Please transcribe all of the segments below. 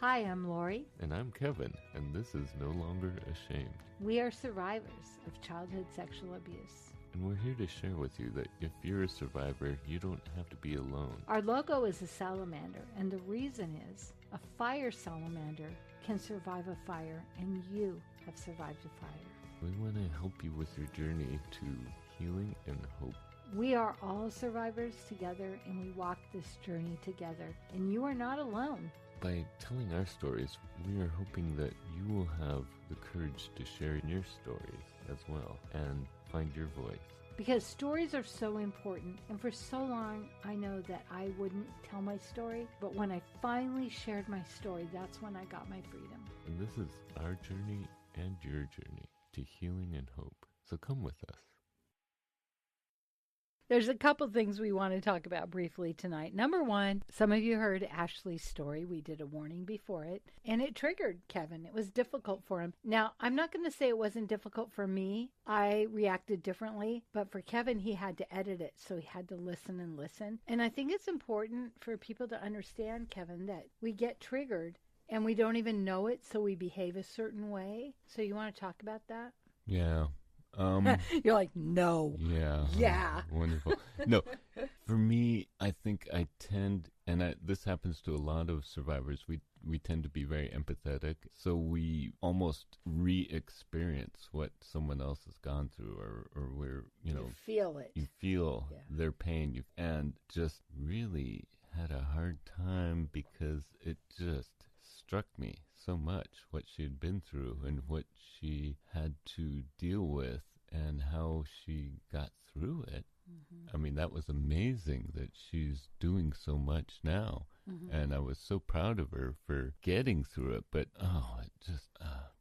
Hi, I'm Lori. And I'm Kevin, and this is No Longer Ashamed. We are survivors of childhood sexual abuse. And we're here to share with you that if you're a survivor, you don't have to be alone. Our logo is a salamander, and the reason is a fire salamander can survive a fire, and you have survived a fire. We want to help you with your journey to healing and hope. We are all survivors together, and we walk this journey together, and you are not alone. By telling our stories, we are hoping that you will have the courage to share your stories as well and find your voice. Because stories are so important, and for so long I know that I wouldn't tell my story, but when I finally shared my story, that's when I got my freedom. And this is our journey and your journey to healing and hope. So come with us. There's a couple things we want to talk about briefly tonight. Number one, some of you heard Ashley's story. We did a warning before it, and it triggered Kevin. It was difficult for him. Now, I'm not going to say it wasn't difficult for me. I reacted differently, but for Kevin, he had to edit it, so he had to listen and listen. And I think it's important for people to understand, Kevin, that we get triggered and we don't even know it, so we behave a certain way. So you want to talk about that? Yeah. You're like, no. Yeah. Yeah. Wonderful. No, for me, I think I tend, and this happens to a lot of survivors, we tend to be very empathetic. So we almost re-experience what someone else has gone through, or we're, You feel it. You feel their pain, and just really had a hard time because it just struck me so much what she had been through and what she had to deal with and how she got through it. Mm-hmm. I mean, that was amazing that she's doing so much now. Mm-hmm. And I was so proud of her for getting through it. But, it just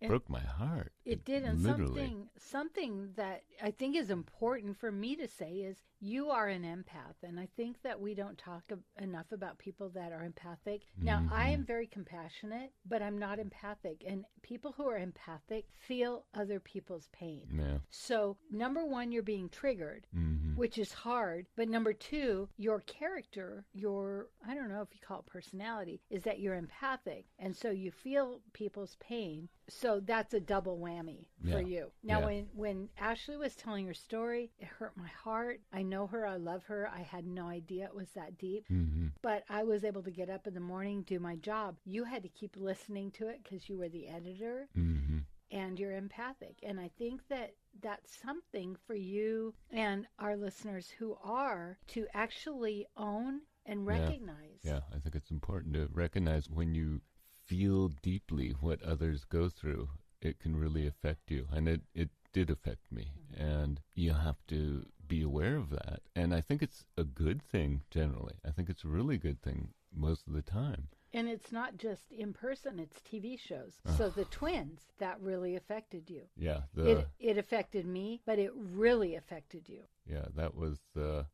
broke my heart. It did. And literally. something that I think is important for me to say is you are an empath. And I think that we don't talk enough about people that are empathic. Now, Mm-hmm. I am very compassionate, but I'm not empathic. And people who are empathic feel other people's pain. Yeah. So, number one, you're being triggered, Mm-hmm. which is hard. But number two, your character, I don't know if you call it personality, is that you're empathic. And so you feel people's pain. So that's a double whammy for you. Now, when Ashley was telling her story, it hurt my heart. I know her. I love her. I had no idea it was that deep. Mm-hmm. But I was able to get up in the morning, do my job. You had to keep listening to it because you were the editor. Mm-hmm. And you're empathic. And I think that that's something for you and our listeners who are to actually own and recognize. Yeah, I think it's important to recognize when you feel deeply what others go through, it can really affect you. And it did affect me. Mm-hmm. And you have to be aware of that. And I think it's a good thing generally. I think it's a really good thing most of the time. And it's not just in person, it's TV shows. So the twins, that really affected you. Yeah. It affected me, but it really affected you. Yeah, that was,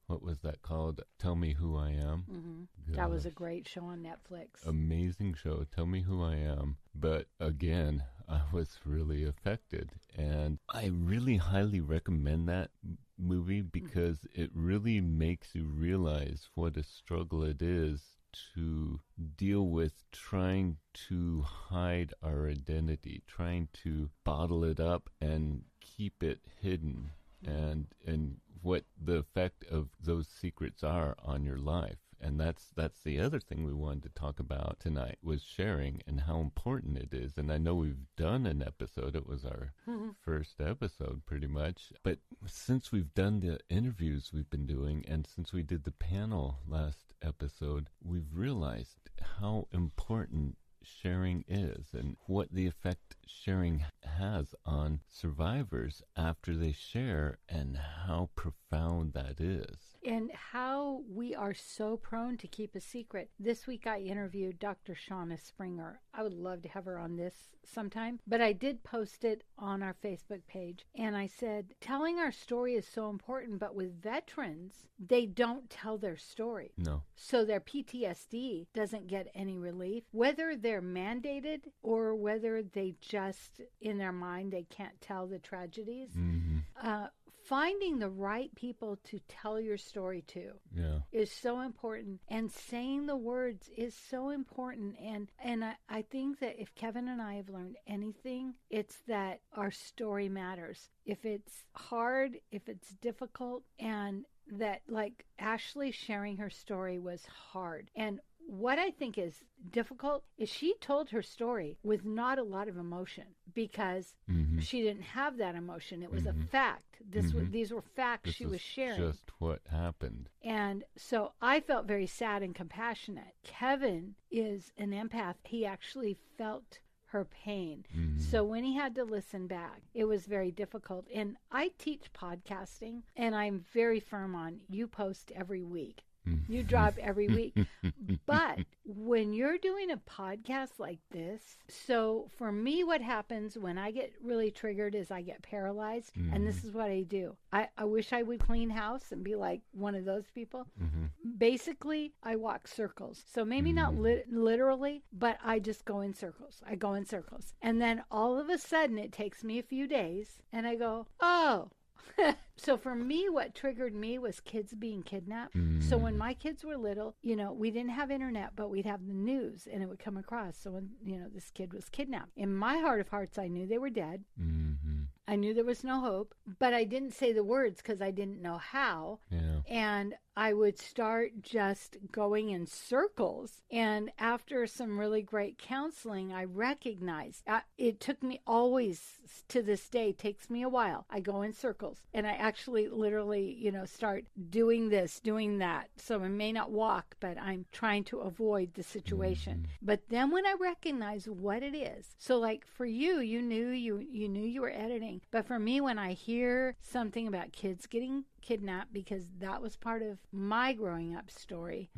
what was that called? Tell Me Who I Am. Mm-hmm. That was a great show on Netflix. Amazing show, Tell Me Who I Am. But again, I was really affected. And I really highly recommend that movie because it really makes you realize what a struggle it is to deal with trying to hide our identity, trying to bottle it up and keep it hidden, and what the effect of those secrets are on your life. And that's the other thing we wanted to talk about tonight, was sharing and how important it is. And I know we've done an episode. It was our first episode pretty much. But since we've done the interviews we've been doing, and since we did the panel last episode, we've realized how important sharing is and what the effect sharing has on survivors after they share, and how profound that is. And how we are so prone to keep a secret. This week I interviewed Dr. Shauna Springer. I would love to have her on this sometime, but I did post it on our Facebook page. And I said, telling our story is so important, but with veterans, they don't tell their story. No. So their PTSD doesn't get any relief, whether they're mandated or whether they just, in their mind, they can't tell the tragedies. Mm-hmm. finding the right people to tell your story to is so important, and saying the words is so important. And I think that if Kevin and I have learned anything, it's that our story matters. If it's hard, if it's difficult, and that, like, Ashley sharing her story was hard. And what I think is difficult is she told her story with not a lot of emotion, because she didn't have that emotion. It was a fact. These were facts she was sharing. Just what happened. And so I felt very sad and compassionate. Kevin is an empath. He actually felt her pain. So when he had to listen back, it was very difficult. And I teach podcasting, and I'm very firm on you post every week. You drop every week. But when you're doing a podcast like this, so for me, what happens when I get really triggered is I get paralyzed. And this is what I do. I wish I would clean house and be like one of those people. Basically, I walk circles. So maybe not literally, but I just go in circles. I go in circles. And then all of a sudden, it takes me a few days, and I go, oh. So for me, what triggered me was kids being kidnapped. So when my kids were little, we didn't have internet, but we'd have the news, and it would come across. So when, this kid was kidnapped, in my heart of hearts, I knew they were dead. I knew there was no hope, but I didn't say the words because I didn't know how. And I would start just going in circles. And after some really great counseling, I recognized it took me always to this day, takes me a while. I go in circles, and I actually literally, start doing this, doing that. So I may not walk, but I'm trying to avoid the situation. But then when I recognize what it is, so like for you, you knew you were editing. But for me, when I hear something about kids getting kidnapped, because that was part of my growing up story,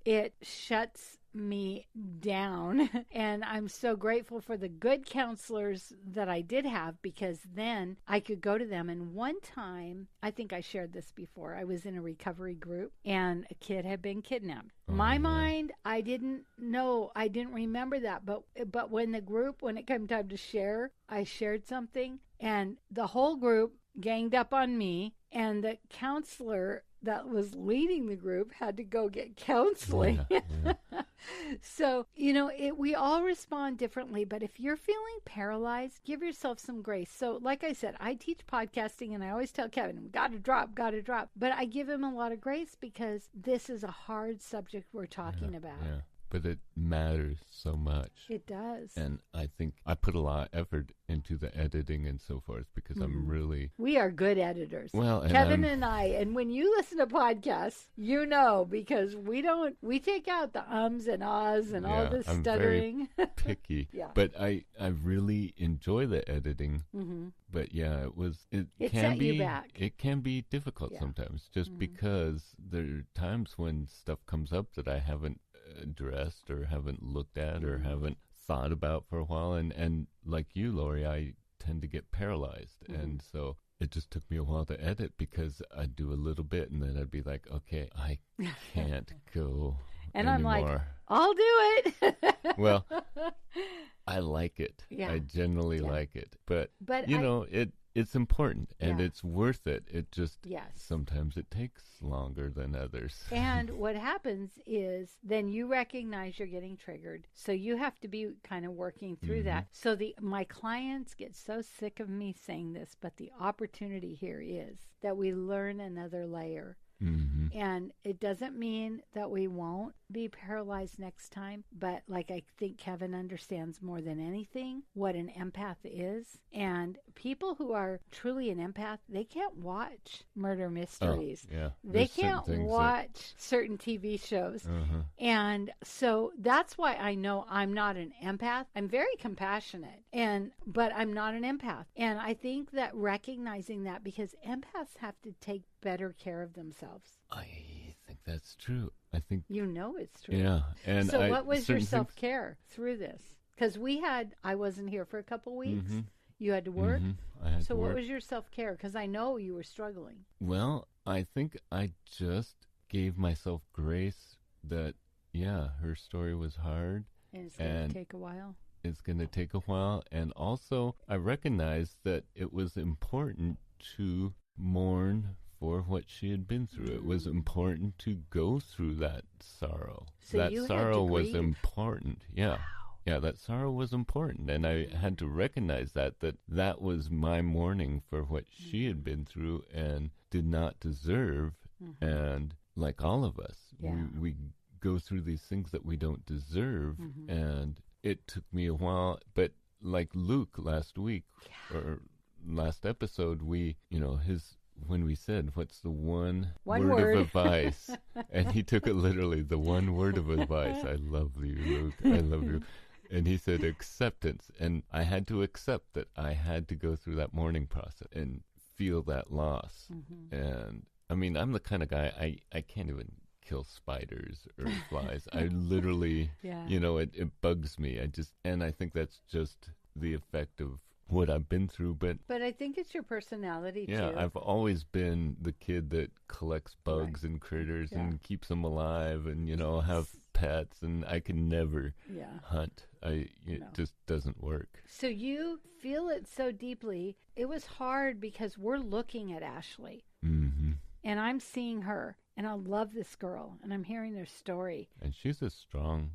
it shuts me down. And I'm so grateful for the good counselors that I did have, because then I could go to them. And one time, I think I shared this before, I was in a recovery group and a kid had been kidnapped. My mind, I didn't know, I didn't remember that, but when it came time to share, I shared something, and the whole group ganged up on me, and the counselor that was leading the group had to go get counseling. So, we all respond differently, but if you're feeling paralyzed, give yourself some grace. So, like I said, I teach podcasting, and I always tell Kevin, got to drop. But I give him a lot of grace because this is a hard subject we're talking about. But it matters so much. It does. And I think I put a lot of effort into the editing and so forth, because I'm really... We are good editors. Well, Kevin and I, and when you listen to podcasts, because we take out the ums and ahs and all the stuttering. I'm very picky. But I really enjoy the editing. But it can set you back. It can be difficult sometimes, just because there are times when stuff comes up that I haven't addressed or haven't looked at or haven't thought about for a while, and like you, Lori, I tend to get paralyzed, and so it just took me a while to edit, because I'd do a little bit and then I'd be like, okay, I can't go and anymore. I'm like, I'll do it. Well, I like it. I generally like it, but it's important, and it's worth it. It just, sometimes it takes longer than others. And what happens is then you recognize you're getting triggered. So you have to be kind of working through that. So my clients get so sick of me saying this, but the opportunity here is that we learn another layer. And it doesn't mean that we won't be paralyzed next time, but like I think Kevin understands more than anything what an empath is. And people who are truly an empath, they can't watch murder mysteries. They can't watch certain TV shows. And so that's why I know I'm not an empath. I'm very compassionate, but I'm not an empath. And I think that recognizing that, because empaths have to take better care of themselves. I think that's true. I think it's true. Yeah. And so what was your self-care through this? Because I wasn't here for a couple weeks. You had to work. I had so to what work. was your self-care? Because I know you were struggling. Well, I think I just gave myself grace that, her story was hard. And it's going to take a while. It's going to take a while. And also, I recognized that it was important to mourn for what she had been through. It was important to go through that sorrow. So that you had sorrow to was grieve. important. Yeah. Wow. Yeah, that sorrow was important, and I had to recognize that was my mourning for what she had been through and did not deserve. And like all of us, we go through these things that we don't deserve, and it took me a while. But like Luke last week or last episode, when we said, what's the one word of advice? And he took it literally, the one word of advice. I love you, Luke. I love you. And he said acceptance. And I had to accept that I had to go through that mourning process and feel that loss. And I mean, I'm the kind of guy, I can't even kill spiders or flies. I literally, it bugs me. And I think that's just the effect of what I've been through. But I think it's your personality too. Yeah, I've always been the kid that collects bugs and critters and keeps them alive and, have pets, and I can never hunt. It just doesn't work. So you feel it so deeply. It was hard because we're looking at Ashley. Mm-hmm. And I'm seeing her, and I love this girl, and I'm hearing their story. And she's a strong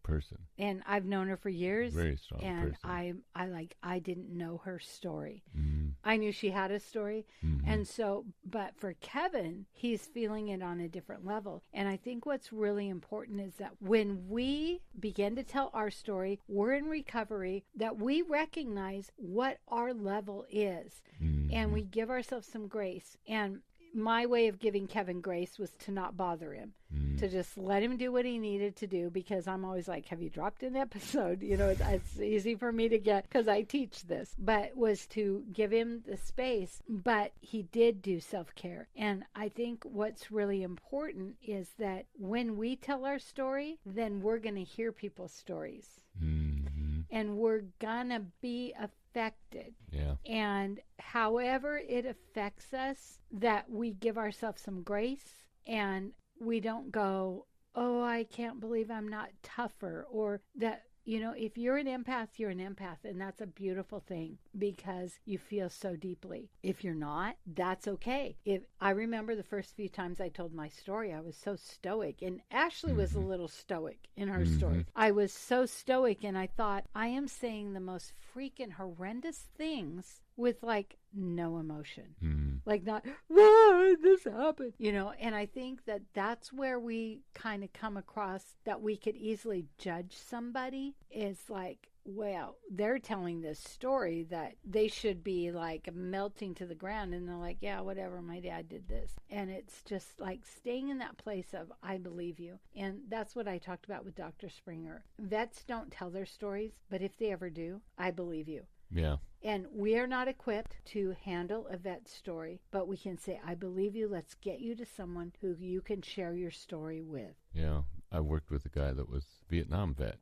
person. And I've known her for years. Very strong person. And I didn't know her story. Mm-hmm. I knew she had a story. Mm-hmm. And so, but for Kevin, he's feeling it on a different level. And I think what's really important is that when we begin to tell our story, we're in recovery, that we recognize what our level is. Mm-hmm. And we give ourselves some grace. And my way of giving Kevin grace was to not bother him, to just let him do what he needed to do, because I'm always like, have you dropped an episode? It's easy for me to get because I teach this, but was to give him the space. But he did do self-care. And I think what's really important is that when we tell our story, then we're going to hear people's stories. Mm-hmm. And we're going to be affected. Yeah. And however it affects us, that we give ourselves some grace and we don't go, oh, I can't believe I'm not tougher, or that, if you're an empath, you're an empath, and that's a beautiful thing because you feel so deeply. If you're not, that's okay. If I remember the first few times I told my story, I was so stoic, and Ashley was a little stoic in her story. I was so stoic, and I thought, I am saying the most freaking horrendous things with no emotion, like not, this happened, and I think that that's where we kind of come across that we could easily judge somebody is like, well, they're telling this story that they should be melting to the ground, and they're like, yeah, whatever, my dad did this. And it's just staying in that place of, I believe you. And that's what I talked about with Dr. Springer. Vets don't tell their stories, but if they ever do, I believe you. Yeah. And we are not equipped to handle a vet story, but we can say, I believe you. Let's get you to someone who you can share your story with. Yeah. I worked with a guy that was Vietnam vet.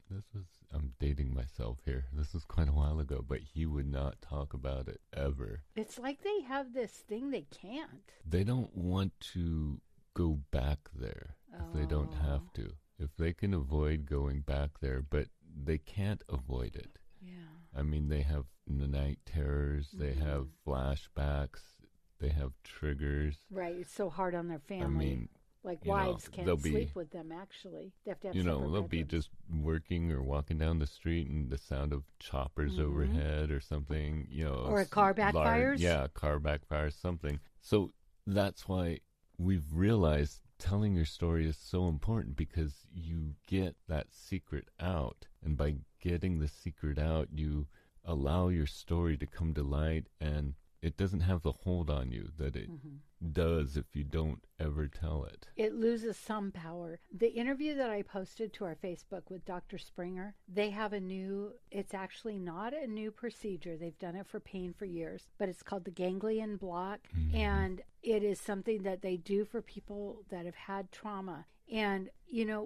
I'm dating myself here. This was quite a while ago, but he would not talk about it ever. It's like they have this thing they can't. They don't want to go back there if they don't have to. If they can avoid going back there, but they can't avoid it. Yeah. I mean, they have night terrors, they have flashbacks, they have triggers. Right. It's so hard on their family. I mean, wives can't sleep with them, actually. They have to have they'll be just working or walking down the street and the sound of choppers overhead or something, Or a car backfires. Yeah, car backfires, something. So that's why we've realized telling your story is so important, because you get that secret out. And by getting the secret out, you allow your story to come to light, and it doesn't have the hold on you that it does if you don't ever tell it. It loses some power. The interview that I posted to our Facebook with Dr. Springer, they have it's actually not a new procedure. They've done it for pain for years, but it's called the ganglion block. And it is something that they do for people that have had trauma. And,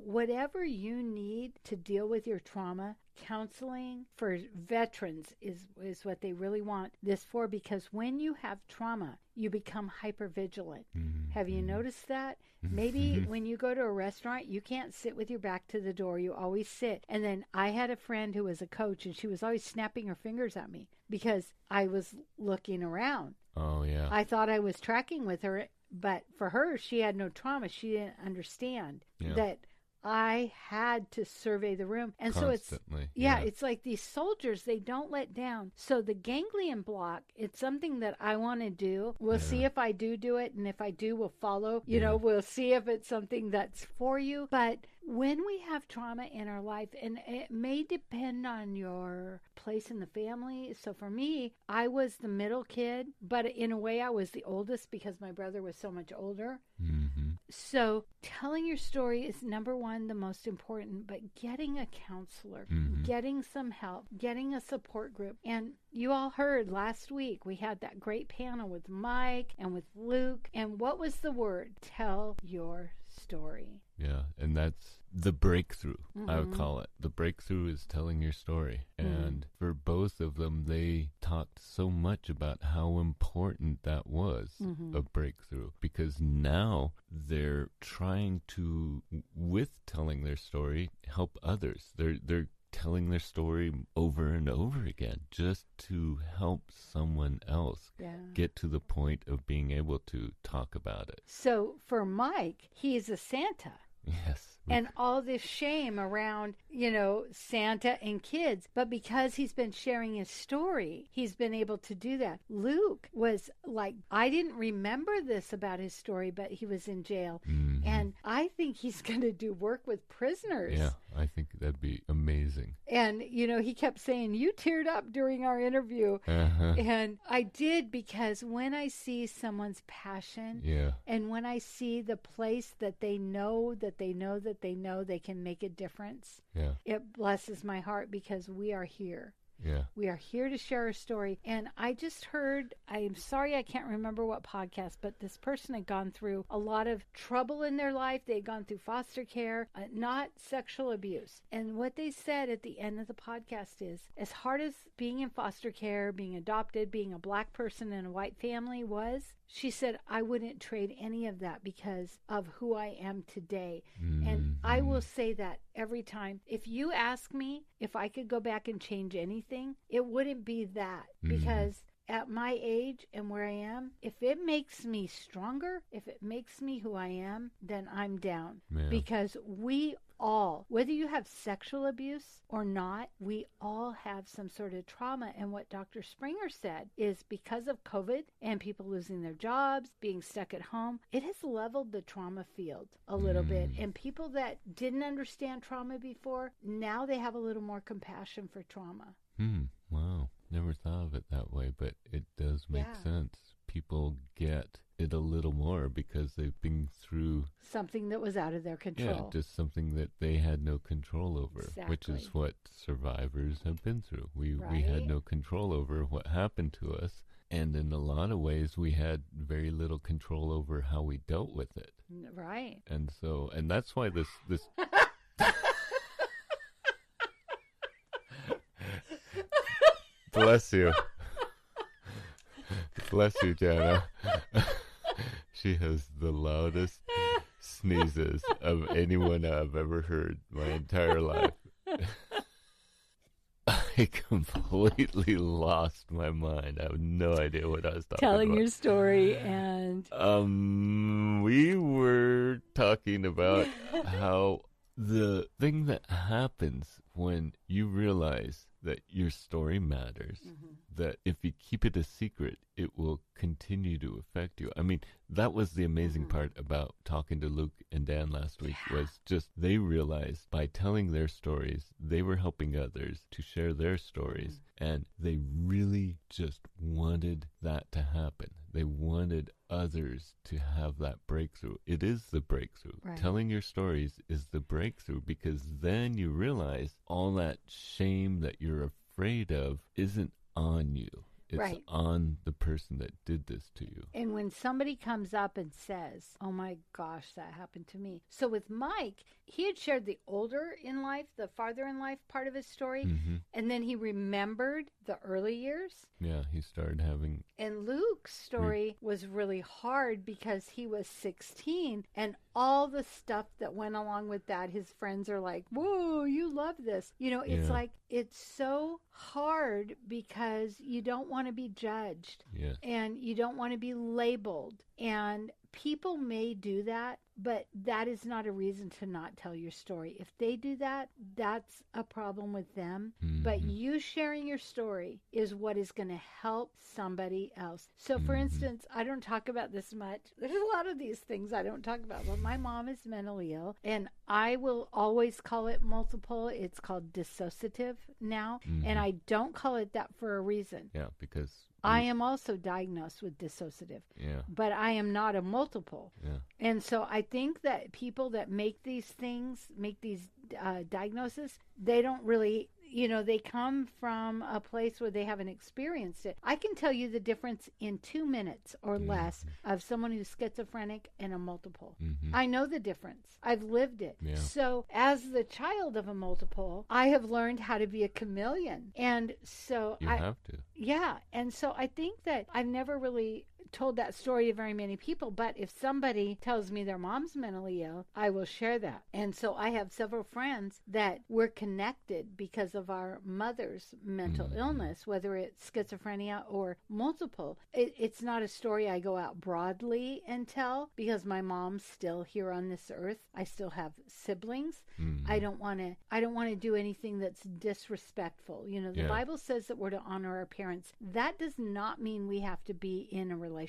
whatever you need to deal with your trauma, counseling for veterans is what they really want this for, because when you have trauma, you become hypervigilant. Have you noticed that? Maybe when you go to a restaurant, you can't sit with your back to the door. You always sit. And then I had a friend who was a coach, and she was always snapping her fingers at me because I was looking around. Oh, yeah. I thought I was tracking with her, but for her, she had no trauma. She didn't understand that I had to survey the room. And Constantly, so it's like these soldiers, they don't let down. So the ganglion block, it's something that I want to do. We'll see if I do it. And if I do, we'll follow. You know, we'll see if it's something that's for you. But when we have trauma in our life, and it may depend on your place in the family. So for me, I was the middle kid, but in a way I was the oldest because my brother was so much older. Mm-hmm. So telling your story is number one, the most important, but getting a counselor, getting some help, getting a support group. And you all heard last week, we had that great panel with Mike and with Luke. And what was the word? Tell your story. Yeah, and that's the breakthrough, I would call it. The breakthrough is telling your story. And for both of them, they talked so much about how important that was, a breakthrough, because now they're trying to, with telling their story, help others. They're telling their story over and over again just to help someone else get to the point of being able to talk about it. So for Mike, he is a Santa. Yes. And all this shame around, you know, Santa and kids. But because he's been sharing his story, he's been able to do that. Luke was like, I didn't remember this about his story, but he was in jail. And I think he's going to do work with prisoners. Yeah, I think that'd be amazing. And, you know, he kept saying, you teared up during our interview. And I did, because when I see someone's passion and when I see the place that they know they can make a difference, it blesses my heart, because we are here. We are here to share our story. And I just heard, I'm sorry I can't remember what podcast, but this person had gone through a lot of trouble in their life. They had gone through foster care, not sexual abuse. And what they said at the end of the podcast is, as hard as being in foster care, being adopted, being a black person in a white family was, she said, I wouldn't trade any of that because of who I am today. And I will say that every time. If you ask me if I could go back and change anything, it wouldn't be that. Because at my age and where I am, if it makes me stronger, if it makes me who I am, then I'm down. Because we all, whether you have sexual abuse or not, we all have some sort of trauma. And what Dr. Springer said is, because of COVID and people losing their jobs, being stuck at home, it has leveled the trauma field a little bit. And people that didn't understand trauma before, now they have a little more compassion for trauma. Wow. Never thought of it that way, but it does make sense. People get it a little more because they've been through something that was out of their control. Yeah, just something that they had no control over, which is what survivors have been through. We had no control over what happened to us, and in a lot of ways we had very little control over how we dealt with it. Right. And so, and that's why this Bless you. Bless you, Jana. She has the loudest sneezes of anyone I've ever heard my entire life. I completely lost my mind. I have no idea what I was talking about. Telling your story, and we were talking about how the thing that happens when you realize that your story matters, that if you keep it a secret, it will continue to affect you. I mean, that was the amazing part about talking to Luke and Dan last week, was just they realized by telling their stories, they were helping others to share their stories, and they really just wanted that to happen. They wanted others to have that breakthrough. It is the breakthrough. Right. Telling your stories is the breakthrough, because then you realize all that shame that you're afraid of isn't on you. It's on the person that did this to you. And when somebody comes up and says, oh my gosh, that happened to me. So with Mike, he had shared the older in life, the farther in life part of his story. And then he remembered the early years. Yeah, he started having... And Luke's story was really hard because he was 16, and all the stuff that went along with that, his friends are like, whoa, you love this. You know, it's like, it's so hard because you don't want want to be judged. Yes. And you don't want to be labeled. And people may do that, but that is not a reason to not tell your story. If they do that, that's a problem with them. Mm-hmm. But you sharing your story is what is going to help somebody else. So, for instance, I don't talk about this much. There's a lot of these things I don't talk about. But my mom is mentally ill, and I will always call it multiple. It's called dissociative now, and I don't call it that for a reason. Yeah, because I am also diagnosed with dissociative, but I am not a multiple. Yeah. And so I think that people that make these things, make these diagnoses, they don't really, they come from a place where they haven't experienced it. I can tell you the difference in 2 minutes or less of someone who's schizophrenic and a multiple. I know the difference. I've lived it. Yeah. So as the child of a multiple, I have learned how to be a chameleon. And so you have to. Yeah. And so I think that I've never really told that story to very many people, but if somebody tells me their mom's mentally ill, I will share that. And so I have several friends that we're connected because of our mother's mental illness, whether it's schizophrenia or multiple. It's not a story I go out broadly and tell because my mom's still here on this earth. I still have siblings. I don't want to do anything that's disrespectful. The Bible says that we're to honor our parents. That does not mean we have to be in a relationship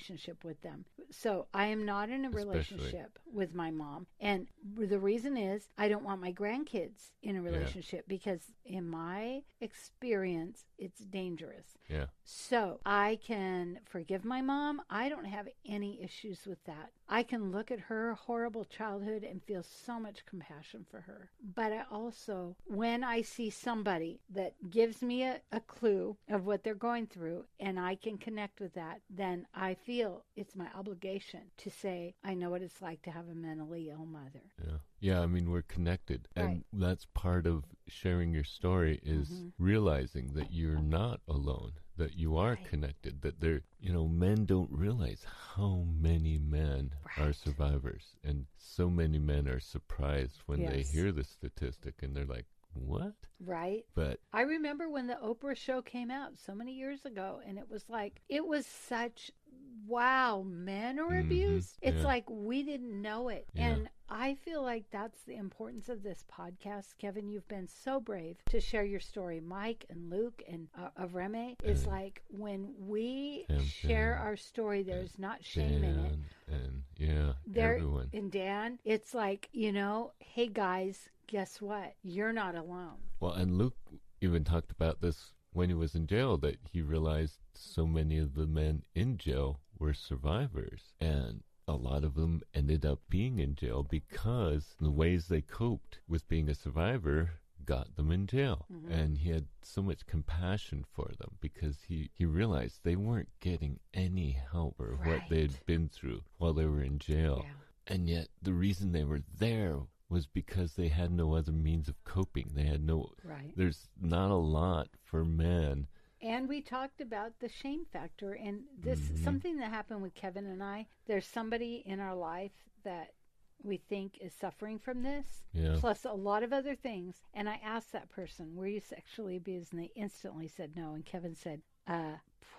with them. So I am not in a relationship with my mom. And the reason is I don't want my grandkids in a relationship because in my experience, it's dangerous. Yeah. So I can forgive my mom. I don't have any issues with that. I can look at her horrible childhood and feel so much compassion for her. But I also, when I see somebody that gives me a clue of what they're going through and I can connect with that, then I feel it's my obligation to say, I know what it's like to have a mentally ill mother. Yeah. Yeah, I mean, we're connected. And that's part of sharing your story is realizing that you're not alone, that you are connected, that men don't realize how many men are survivors. And so many men are surprised when they hear the statistic and they're like, what? Right. But I remember when the Oprah show came out so many years ago, and it was such, wow, men are abused. It's like we didn't know it. Yeah. And I feel like that's the importance of this podcast. Kevin, you've been so brave to share your story. Mike and Luke and Avreme, is like when we share our story, there's not shame in it. And everyone. And Dan, it's like, hey guys, guess what? You're not alone. Well, and Luke even talked about this when he was in jail, that he realized so many of the men in jail were survivors. And a lot of them ended up being in jail because the ways they coped with being a survivor got them in jail. And he had so much compassion for them because he realized they weren't getting any help for what they'd been through while they were in jail. Yeah. And yet the reason they were there was because they had no other means of coping. They had there's not a lot for men. And we talked about the shame factor, and this is something that happened with Kevin and I. There's somebody in our life that we think is suffering from this, plus a lot of other things. And I asked that person, were you sexually abused? And they instantly said no. And Kevin said,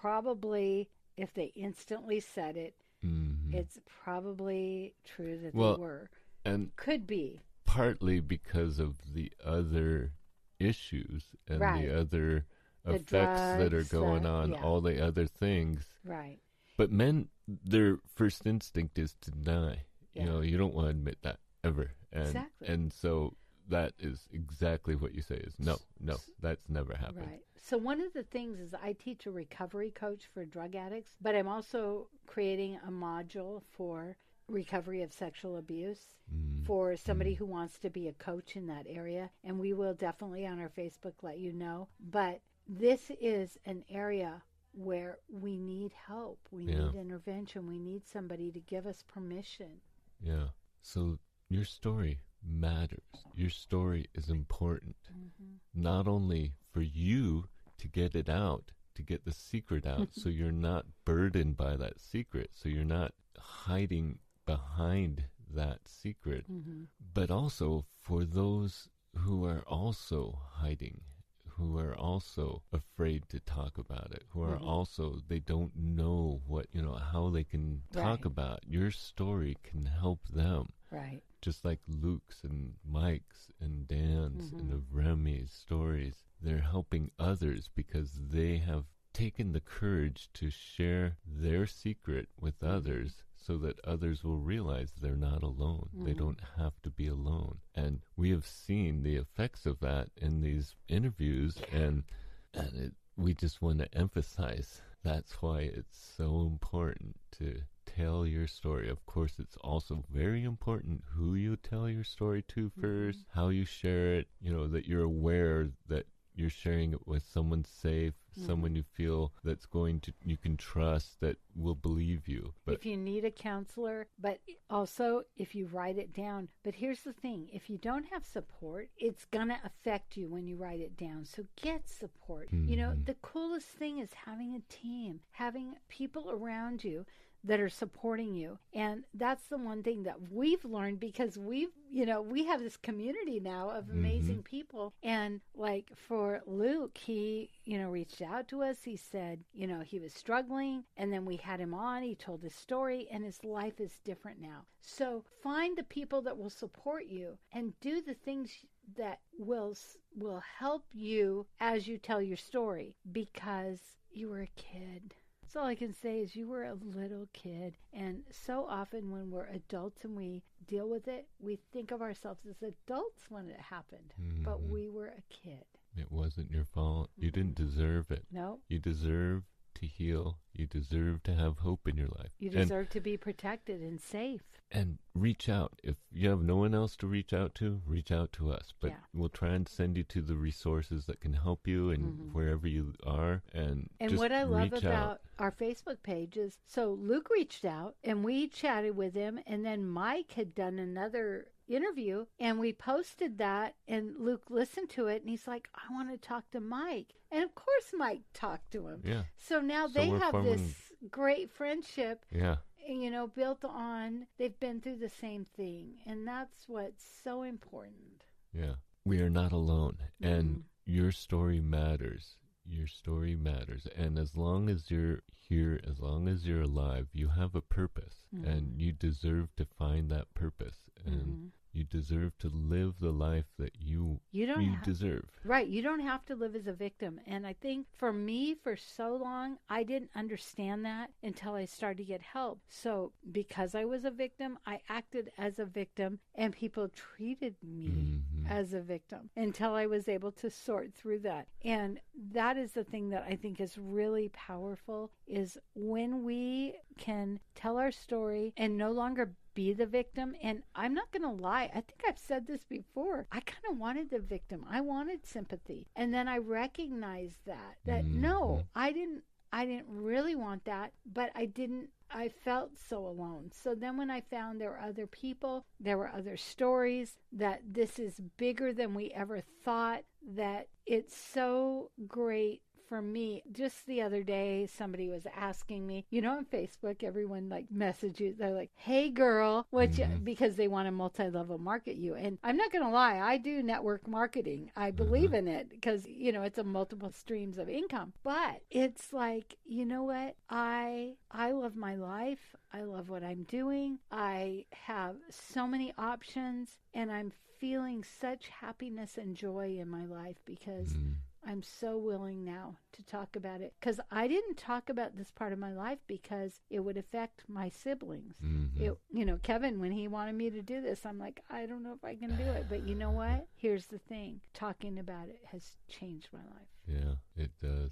probably if they instantly said it, it's probably true that they were. And could be. Partly because of the other issues and the other effects that are going on, all the other things. Right. But men, their first instinct is to deny. You don't want to admit that ever. And so that is exactly what you say is no, that's never happened. Right. So one of the things is I teach a recovery coach for drug addicts, but I'm also creating a module for recovery of sexual abuse for somebody who wants to be a coach in that area. And we will definitely on our Facebook let you know. But this is an area where we need help. We need intervention. We need somebody to give us permission. Yeah. So your story matters. Your story is important. Not only for you to get it out, to get the secret out, so you're not burdened by that secret, so you're not hiding behind that secret, but also for those who are also hiding, who are also afraid to talk about it, who are Mhm. also, they don't know what, how they can talk Right. about it. Your story can help them. Right. Just like Luke's and Mike's and Dan's and Mhm. of Remy's stories, they're helping others because they have taken the courage to share their secret with Mhm. others so that others will realize they're not alone. They Mhm. don't have to be alone. And we have seen the effects of that in these interviews, and we just want to emphasize that's why it's so important to tell your story. Of course, it's also very important who you tell your story to first, how you share it, that you're aware that you're sharing it with someone safe, someone you feel that's you can trust, that will believe you. But if you need a counselor, but also if you write it down. But here's the thing, if you don't have support, it's going to affect you when you write it down. So get support. The coolest thing is having a team, having people around you that are supporting you. And that's the one thing that we've learned, because we have this community now of amazing people. And like for Luke, he, reached out to us. He said, he was struggling, and then we had him on. He told his story, and his life is different now. So find the people that will support you and do the things that will help you as you tell your story, because you were a kid. So all I can say is you were a little kid. And so often when we're adults and we deal with it, we think of ourselves as adults when it happened. But we were a kid. It wasn't your fault. You didn't deserve it. No. You deserve to heal. You deserve to have hope in your life. You deserve to be protected and safe. And reach out. If you have no one else to reach out to us. But we'll try and send you to the resources that can help you and wherever you are. And just what I love reach about out. our Facebook page is, so Luke reached out and we chatted with him, and then Mike had done another interview and we posted that, and Luke listened to it and he's like, I want to talk to Mike. And of course Mike talked to him. Yeah. So now they have this great friendship. Yeah. Built on, they've been through the same thing. And that's what's so important. Yeah. We are not alone. And your story matters. Your story matters. And as long as you're here, as long as you're alive, you have a purpose. And you deserve to find that purpose. And you deserve to live the life that you deserve. Right. You don't have to live as a victim. And I think for me, for so long, I didn't understand that until I started to get help. So because I was a victim, I acted as a victim, and people treated me as a victim until I was able to sort through that. And that is the thing that I think is really powerful, is when we can tell our story and no longer be the victim. And I'm not going to lie, I think I've said this before, I kind of wanted the victim. I wanted sympathy. And then I recognized that no, I didn't really want that, but I felt so alone. So then when I found there were other people, there were other stories, that this is bigger than we ever thought, that it's so great. For me, just the other day, somebody was asking me, on Facebook, everyone messages, they're like, hey girl, because they want to multi-level market you. And I'm not going to lie, I do network marketing. I believe in it because, it's a multiple streams of income. But it's like, you know what? I love my life. I love what I'm doing. I have so many options, and I'm feeling such happiness and joy in my life because I'm so willing now to talk about it, because I didn't talk about this part of my life because it would affect my siblings. Kevin, when he wanted me to do this, I'm like, I don't know if I can do it. But you know what? Here's the thing. Talking about it has changed my life. Yeah, it does.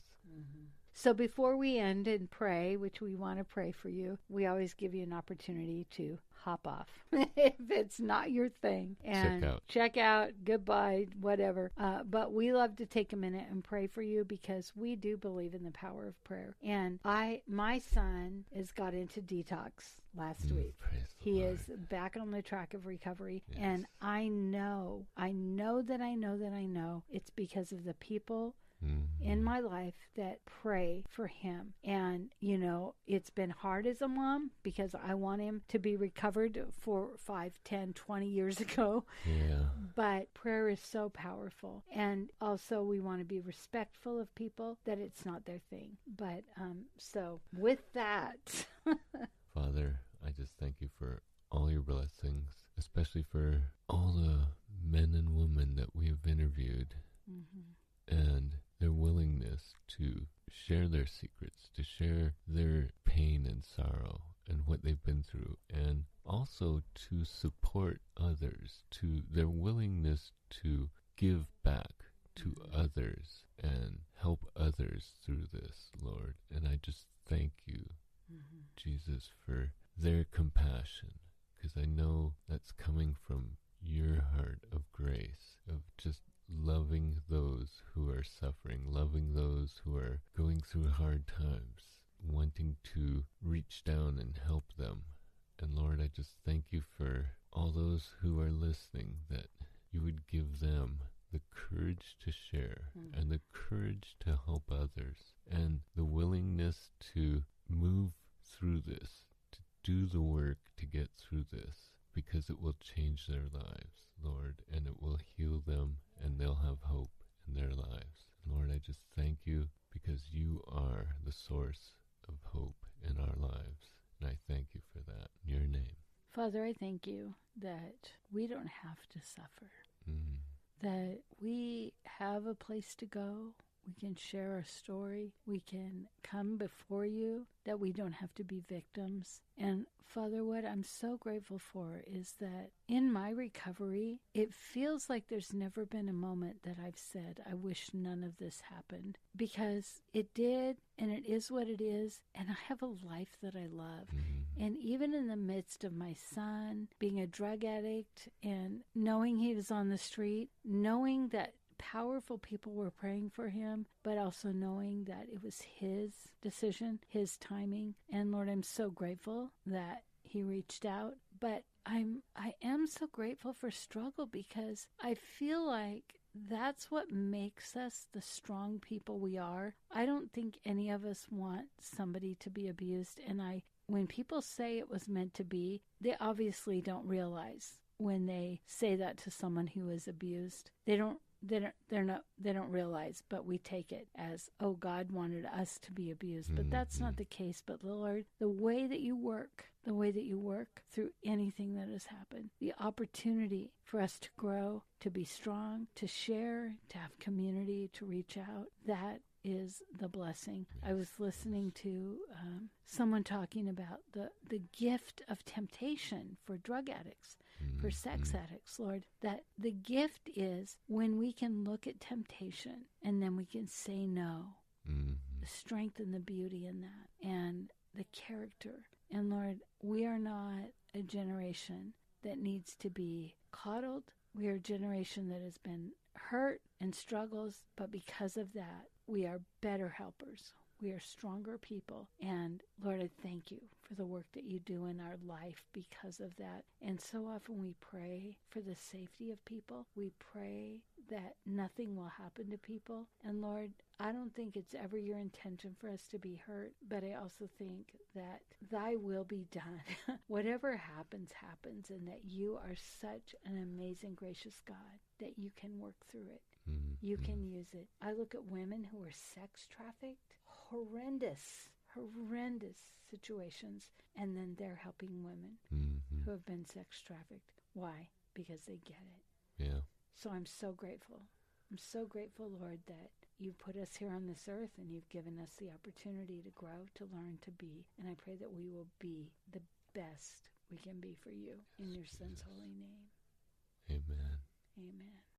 So before we end and pray, which we want to pray for you, we always give you an opportunity to hop off if it's not your thing, and check out, goodbye, whatever. But we love to take a minute and pray for you, because we do believe in the power of prayer. And my son has got into detox last week. He is back on the track of recovery. And I know it's because of the people in my life that pray for him. And, you know, it's been hard as a mom because I want him to be recovered for 5, 10, 20 years ago. Yeah. But prayer is so powerful. And also we want to be respectful of people that it's not their thing. But so with that, Father, I just thank you for all your blessings, especially for all the men and women that we have interviewed. And their willingness to share their secrets, to share their pain and sorrow and what they've been through, and also to support others, to their willingness to give back to others and help others through this, Lord. And I just thank you, Jesus, for their compassion, because I know that's coming from your heart of grace, of just loving those who are suffering, loving those who are going through hard times, wanting to reach down and help them. And Lord, I just thank you for all those who are listening, that you would give them the courage to share and the courage to help others and the willingness to move through this, to do the work to get through this, because it will change their lives, Lord, and it will heal them, and they'll have hope in their lives. Lord, I just thank you because you are the source of hope in our lives, and I thank you for that in your name. Father, I thank you that we don't have to suffer, that we have a place to go. We can share our story. We can come before you, that we don't have to be victims. And Father, what I'm so grateful for is that in my recovery, it feels like there's never been a moment that I've said, I wish none of this happened, because it did, and it is what it is, and I have a life that I love. And even in the midst of my son being a drug addict and knowing he was on the street, knowing that powerful people were praying for him, but also knowing that it was his decision, his timing. And Lord, I'm so grateful that he reached out. But I am so grateful for struggle, because I feel like that's what makes us the strong people we are. I don't think any of us want somebody to be abused. And when people say it was meant to be, they obviously don't realize when they say that to someone who is abused. They don't realize, but we take it as, oh, God wanted us to be abused. But that's not the case. But Lord, the way that you work through anything that has happened, the opportunity for us to grow, to be strong, to share, to have community, to reach out, that is the blessing. I was listening to someone talking about the gift of temptation for drug addicts, for sex addicts, Lord, that the gift is when we can look at temptation and then we can say no, the strength and the beauty in that, and the character. And Lord, we are not a generation that needs to be coddled. We are a generation that has been hurt and struggles, but because of that, we are better helpers. We are stronger people. And Lord, I thank you for the work that you do in our life because of that. And so often we pray for the safety of people. We pray that nothing will happen to people. And Lord, I don't think it's ever your intention for us to be hurt, but I also think that thy will be done. Whatever happens, happens, and that you are such an amazing, gracious God that you can work through it. You can use it. I look at women who are sex trafficked, horrendous situations, and then they're helping women who have been sex trafficked. Why? Because they get it. Yeah. So I'm so grateful. I'm so grateful, Lord, that you put us here on this earth and you've given us the opportunity to grow, to learn, to be. And I pray that we will be the best we can be for you in your Son's holy name. Amen. Amen.